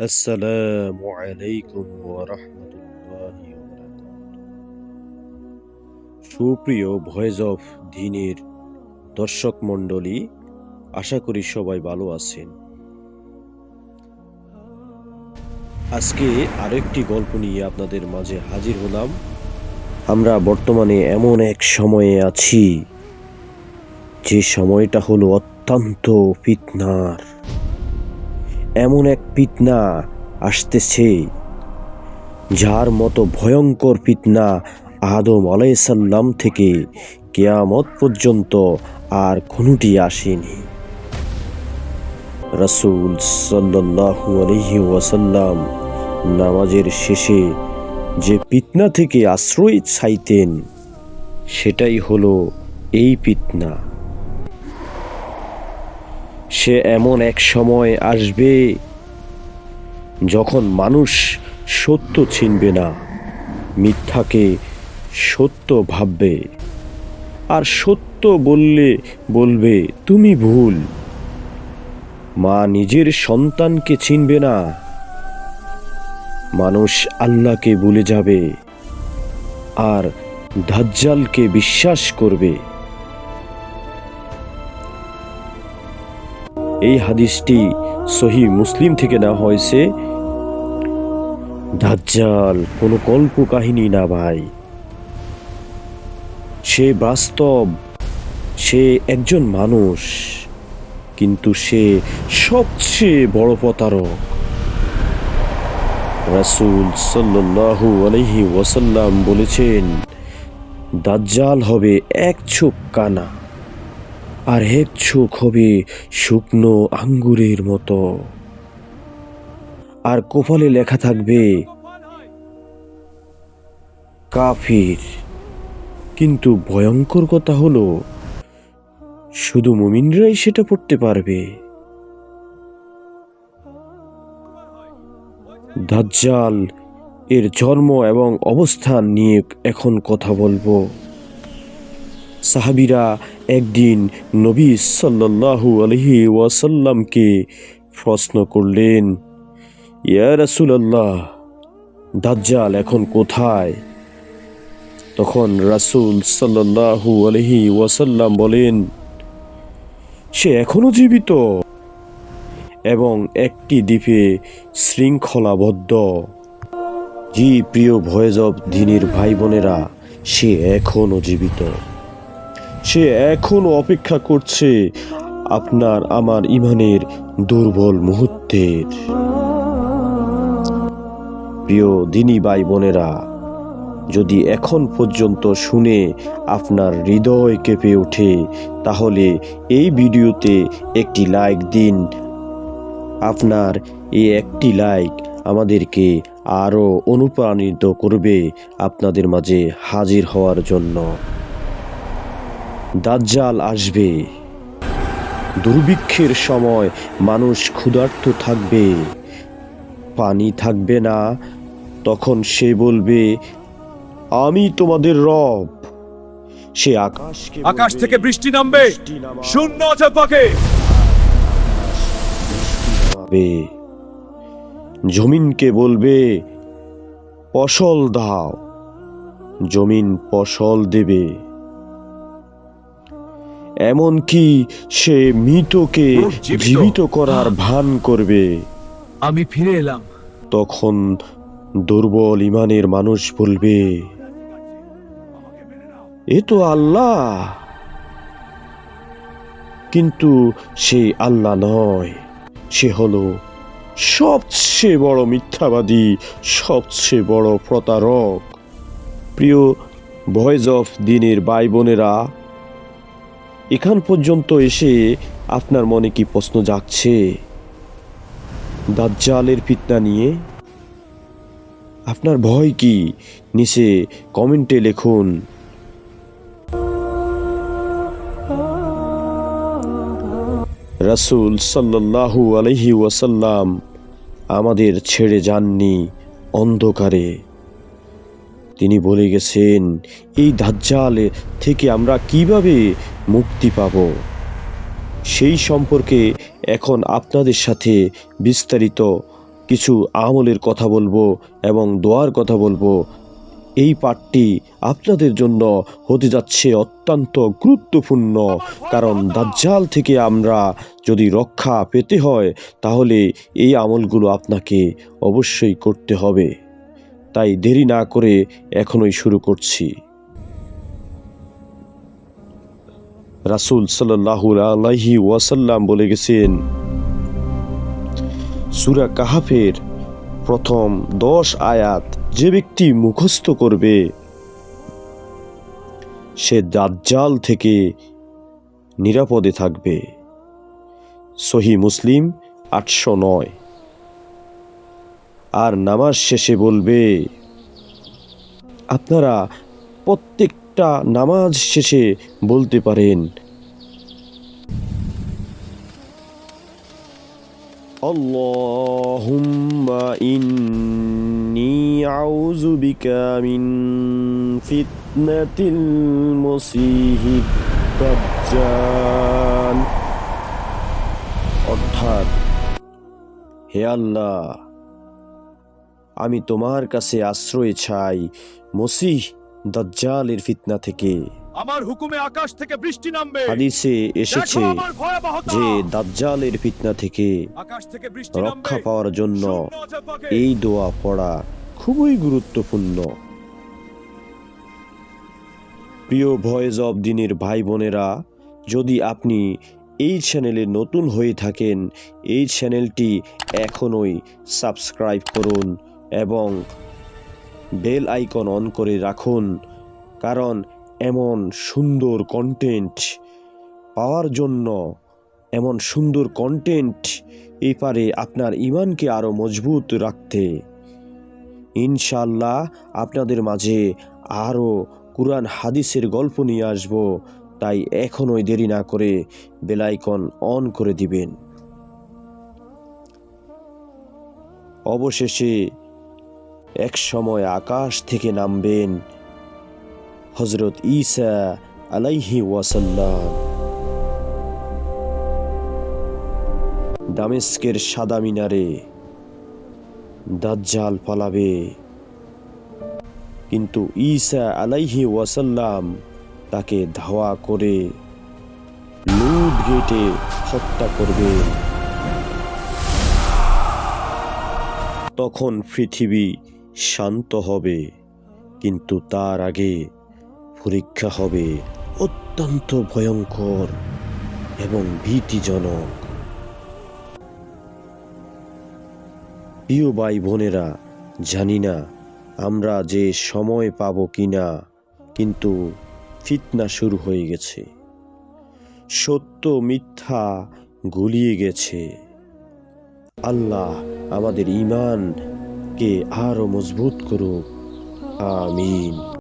আসসালামু আলাইকুম ওয়া রাহমাতুল্লাহি ওয়া বারাকাতুহু। সুপ্রিয় ভয়েস অফ দ্বীনের দর্শক মণ্ডলী, আশা করি সবাই ভালো আছেন। আজকে আরেকটি গল্প নিয়ে আপনাদের মাঝে হাজির হলাম। আমরা বর্তমানে এমন এক সময়ে আছি, যে সময়টা হলো অত্যন্ত ফিতনার। এমন এক ফিতনা আসতেছে, যার মতো ভয়ঙ্কর ফিতনা আদম আলাইহিসসালাম থেকে কিয়ামত পর্যন্ত আর কোনোটি আসেনি। রাসূল সাল্লাল্লাহু আলাইহি ওয়াসাল্লাম নামাজের শেষে যে ফিতনা থেকে আশ্রয় চাইতেন, সেটাই হলো এই ফিতনা। সে এমন এক সময় আসবে, যখন মানুষ সত্য চিনবে না, মিথ্যাকে সত্য ভাববে, আর সত্য বললে বলবে তুমি ভুল। মা নিজের সন্তানকে চিনবে না, মানুষ আল্লাহকে ভুলে যাবে, আর দাজ্জালকে বিশ্বাস করবে। এই হাদিসটি সহিহ মুসলিম থেকে নেওয়া হয়েছে। দাজ্জাল কোনো কল্প কাহিনী না ভাই, সে বাস্তব। সে একজন মানুষ, কিন্তু সে সবচেয়ে বড় প্রতারক। রাসূল সাল্লাল্লাহু আলাইহি ওয়াসাল্লাম বলেছেন, দাজ্জাল হবে এক চোখ কানা, আর এক চোখ হবে শুকনো আঙ্গুরের মতো, আর কপালে লেখা থাকবে কাফির। কিন্তু ভয়ঙ্কর কথা হলো, শুধু মুমিনরাই সেটা পড়তে পারবে। দাজ্জাল এর জন্ম এবং অবস্থান নিয়ে এখন কথা বলবো। সাহাবীরা একদিন নবী সাল্লাল্লাহু আলাইহি ওয়াসাল্লামকে প্রশ্ন করলেন, ইয়া রাসূলুল্লাহ, দাজ্জাল এখন কোথায়? তখন রাসূল সাল্লাল্লাহু আলাইহি ওয়াসাল্লাম বলেন, সে এখনো জীবিত এবং একটি দ্বীপে শৃঙ্খলাবদ্ধ। জি প্রিয় ভয়েস অফ দ্বীনের ভাই বোনেরা, সে এখনো জীবিত। সে এখনো অপেক্ষা করছে আপনার আমার ইমানের দুর্বল মুহূর্তের। প্রিয় দ্বীনী ভাই বোনেরা, যদি এখন পর্যন্ত শুনে আপনার হৃদয় কেঁপে ওঠে, তাহলে এই ভিডিওতে একটি লাইক দিন। আপনার এই একটি লাইক আমাদেরকে আরও অনুপ্রাণিত করবে আপনাদের মাঝে হাজির হওয়ার জন্য। দাজ্জাল আসবে, দুর্ভিক্ষের সময় মানুষ ক্ষুধার্ত থাকবে, পানি থাকবে না। তখন সে বলবে, আমি তোমাদের রব। সে আকাশ থেকে বৃষ্টি নামবে, শূন্য চাপাকে জমিনকে বলবে, ফসল দাও। জমিন ফসল দেবে। এমনকি সে মৃতকে জীবিত করার ভান করবে। আমি ফিরে এলাম। তখন দুর্বল ইমানের মানুষ বলবে, এ তো আল্লাহ। কিন্তু সে আল্লাহ নয়, সে হলো সবচেয়ে বড় মিথ্যাবাদী, সবচেয়ে বড় প্রতারক। প্রিয় ভয়েস অফ দ্বীনের ভাই বোনেরা, এখান পর্যন্ত এসে আপনার মনে কি প্রশ্ন জাগছে দাজ্জালের ফিতনা নিয়ে? আপনার ভয় কি? নিচে কমেন্টে লিখুন। রাসূল সাল্লাল্লাহু আলাইহি ওয়াসাল্লাম আমাদের ছেড়ে যাননি অন্ধকারে। তিনি বলে গেছেন, এই দাজ্জাল থেকে আমরা কিভাবে মুক্তি পাব, সেই সম্পর্কে এখন আপনাদের সাথে বিস্তারিত কিছু আমলের কথা বলবো এবং দোয়ার কথা বলবো। এই পাঠটি আপনাদের জন্য হতে যাচ্ছে অত্যন্ত গুরুত্বপূর্ণ, কারণ দাজ্জাল থেকে আমরা যদি রক্ষা পেতে হয় তাহলে এই আমলগুলো আপনাকে অবশ্যই করতে হবে। তাই দেরি না করে এখনই শুরু করছি। রাসূল সাল্লাল্লাহু আলাইহি ওয়াসাল্লাম বলে গেছেন, সূরা কাহাফের প্রথম 10 আয়াত যে ব্যক্তি মুখস্থ করবে সে দাজ্জাল থেকে নিরাপদে থাকবে। সহিহ মুসলিম 809। আর নামাজ শেষে বলবে, আপনারা প্রত্যেকটা নামাজ শেষে বলতে পারেন, আল্লাহুম্মা ইন্নী আউযু বিকা মিন ফিতনাতিল মসিহিদ দাজ্জাল। অর্থাৎ, হে আল্লাহ, আমি তোমার কাছে আশ্রয় চাই মসিহ দাজ্জালের ফিতনা থেকে। আমার হুকুমে আকাশ থেকে বৃষ্টি নামবে। হাদিসে এসেছে দেখো আমার ভয়াবহতা। যে দাজ্জালের ফিতনা থেকে আকাশ থেকে বৃষ্টি রক্ষা নামবে। পাওয়ার জন্য শূন্য জবাকে। এই দোয়া পড়া খুবই গুরুত্বপূর্ণ। প্রিয় ভয়েস অব দিনের ভাই বোনেরা, যদি আপনি এই চ্যানেলে নতুন হয়ে থাকেন, এই চ্যানেলটি এখনই সাবস্ক্রাইব করুন এবং বেল আইকন অন করে রাখুন, কারণ এমন সুন্দর কন্টেন্ট পাওয়ার জন্য, এমন সুন্দর কন্টেন্ট এই পারে আপনার ঈমানকে আরও মজবুত রাখতে। ইনশাআল্লাহ আপনাদের মাঝে আরও কুরআন হাদিসের গল্প নিয়ে আসব। তাই এখনই দেরি না করে বেল আইকন অন করে দিবেন। অবশেষে এক সময় আকাশ থেকে নামবেন হযরত ঈসা আলাইহি ওয়াসাল্লাম। দামেস্কের সাদা মিনারে দাজ্জাল পালাবে, কিন্তু ঈসা আলাইহি ওয়াসাল্লাম তাকে ধাওয়া করে লুট গেটে হত্যা করবে। তখন পৃথিবী শান্ত হবে, কিন্তু তার আগে পরীক্ষা হবে অত্যন্ত ভয়ঙ্কর এবং ভীতিজনক। প্রিয় ভাই বোনেরা, জানি না আমরা যে সময় পাব কিনা, কিন্তু ফিতনা শুরু হয়ে গেছে। সত্য মিথ্যা গুলিয়ে গেছে। আল্লাহ আমাদের ঈমানকে আরো মজবুত করুক। আমিন।